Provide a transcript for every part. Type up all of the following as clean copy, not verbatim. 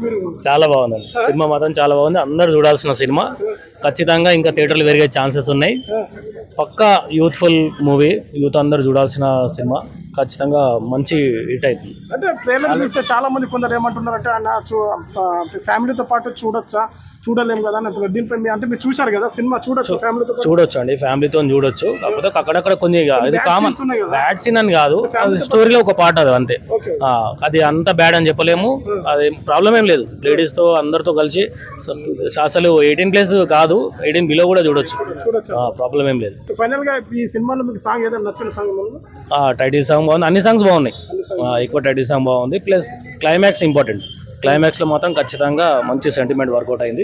మీరు? చాలా బాగుందండి సినిమా, మాత్రం చాలా బాగుంది. అందరూ చూడాల్సిన సినిమా. ఖచ్చితంగా ఇంకా థియేటర్లు పెరిగే ఛాన్సెస్ ఉన్నాయి. పక్కా యూత్ఫుల్ మూవీ, యూత్ అందరూ చూడాల్సిన సినిమా. ఖచ్చితంగా మంచి హిట్ అవుతుంది. అంటే ట్రైలర్ చూస్తే చాలా మంది కొందరు ఏమంటున్నారంటే ఫ్యామిలీతో పాటు చూడొచ్చా, చూడలేము కదా అని. దీనిపై అంటే మీరు చూశారు కదా సినిమా, చూడొచ్చు ఫ్యామిలీతో? చూడొచ్చు అండి, ఫ్యామిలీతో చూడొచ్చు. కాకపోతే అక్కడక్కడ కొన్ని ఇది కామన్, బ్యాడ్ సీన్ అని కాదు, అది స్టోరీలో ఒక పార్ట్ అది అంతే. అది అంత బ్యాడ్ అని చెప్పలేము, అది ప్రాబ్లం ఏం లేదు. లేడీస్ తో అందరితో కలిసి అసలు 18+ కాదు, 18 బిలో కూడా చూడొచ్చు, ప్రాబ్లం ఏం లేదు. ఫైనల్ గా ఈ సినిమాలో మీకు సాంగ్ ఏదైనా నచ్చిన సాంగ్? టైటిల్ సాంగ్ బాగుంది, అన్ని సాంగ్స్ బాగున్నాయి. ఎక్కువ టైటిల్ సాంగ్ బాగుంది, ప్లస్ క్లైమాక్స్ ఇంపార్టెంట్. క్లైమాక్స్ లో మాత్రం ఖచ్చితంగా మంచి సెంటిమెంట్ వర్కౌట్ అయింది.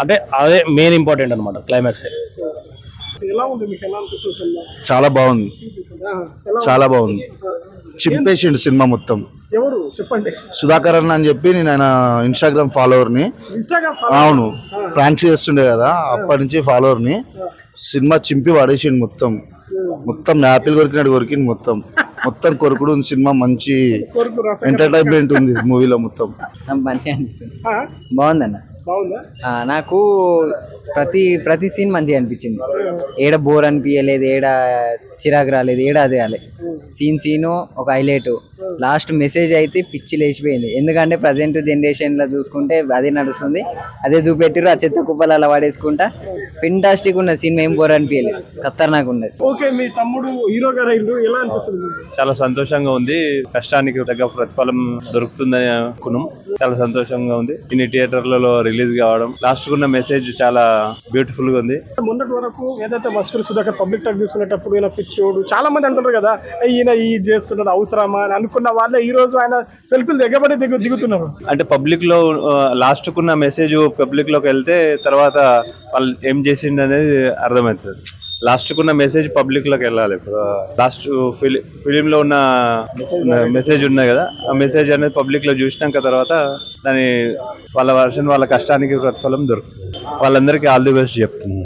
అంటే అదే మెయిన్ ఇంపార్టెంట్ అనమాట, క్లైమాక్స్. ఎలా ఉంది మీకు, ఎలా అనిపిస్తుంది సినిమా? చాలా బాగుంది, చాలా బాగుంది. చింపేసిండు సినిమా మొత్తం. ఎవరు చెప్పండి? సుధాకర్ అన్న అని చెప్పి, నేను ఆయన ఇన్స్టాగ్రామ్ ఫాలోవర్ని. అవును, ప్రాంక్స్ చేస్తుండే కదా, అప్పటి నుంచి ఫాలోవర్ని. సినిమా చింపి పడేసిండు మొత్తం. మొత్తం యాపిల్ కొరికినట్టు కొరికింది మొత్తం. మొత్తం కొరుకుడు ఉంది సినిమా. మంచి ఎంటర్టైన్మెంట్ ఉంది మూవీలో మొత్తం. మంచిగా అనిపిస్తుంది, బాగుందన్న. నాకు ప్రతి సీన్ మంచిగా అనిపించింది. ఏడ బోర్ అనిపించలేదు, ఏడ చిరాకు రాలేదు, ఏడ అదే రాలేదు. సీను ఒక హైలైట్. లాస్ట్ మెసేజ్ అయితే పిచ్చి లేచిపోయింది. ఎందుకంటే ప్రజెంట్ జనరేషన్లో చూసుకుంటే అదే నడుస్తుంది, అదే చూపెట్టిరు. ఆ చెత్త కుప్పలు అలా పడేసుకుంటా ఫెంటాస్టిక్ ఉన్నది సినిమా, ఏం బోర్ అనిపించలేదు, ఖతర్నాక్ ఉన్నది. ఓకే, మీ తమ్ముడు హీరో గారు ఎలా అనిపిస్తుంది? చాలా సంతోషంగా ఉంది, కష్టానికి తగ్గ ప్రతిఫలం దొరుకుతుందని అనుకున్నాం. చాలా సంతోషంగా ఉంది. ఇన్ని థియేటర్లలో రిలీజ్ కావడం, లాస్ట్ ఉన్న మెసేజ్ చాలా బ్యూటిఫుల్ గా ఉంది. మొన్నటి వరకు ఏదైతే మస్కూరి సుధాకర్ పబ్లిక్ టాక్ తీసుకునేటప్పుడు ఈయన పిచ్చోడు, చాలా మంది అంటున్నారు కదా, ఈయన ఈ చేస్తున్నాడు అవసరమా అని అనుకున్న వాళ్ళే ఈ రోజు ఆయన సెల్ఫీలు దిగబడి దిగుతున్నారు. అంటే పబ్లిక్ లో లాస్ట్ కున్న మెసేజ్ పబ్లిక్ లోకి వెళ్తే తర్వాత వాళ్ళు ఏం చేసిండు అనేది అర్థమవుతుంది. లాస్ట్ కున్న మెసేజ్ పబ్లిక్ లోకి వెళ్ళాలి. లాస్ట్ ఫిలిం లో ఉన్న మెసేజ్ ఉన్నాయి కదా, ఆ మెసేజ్ అనేది పబ్లిక్ లో చూసినాక తర్వాత దాని వాళ్ళ వర్షన్, వాళ్ళ కష్టానికి ప్రతిఫలం దొరుకుతుంది. వాళ్ళందరికీ ఆల్ ది బెస్ట్ చెప్తుంది.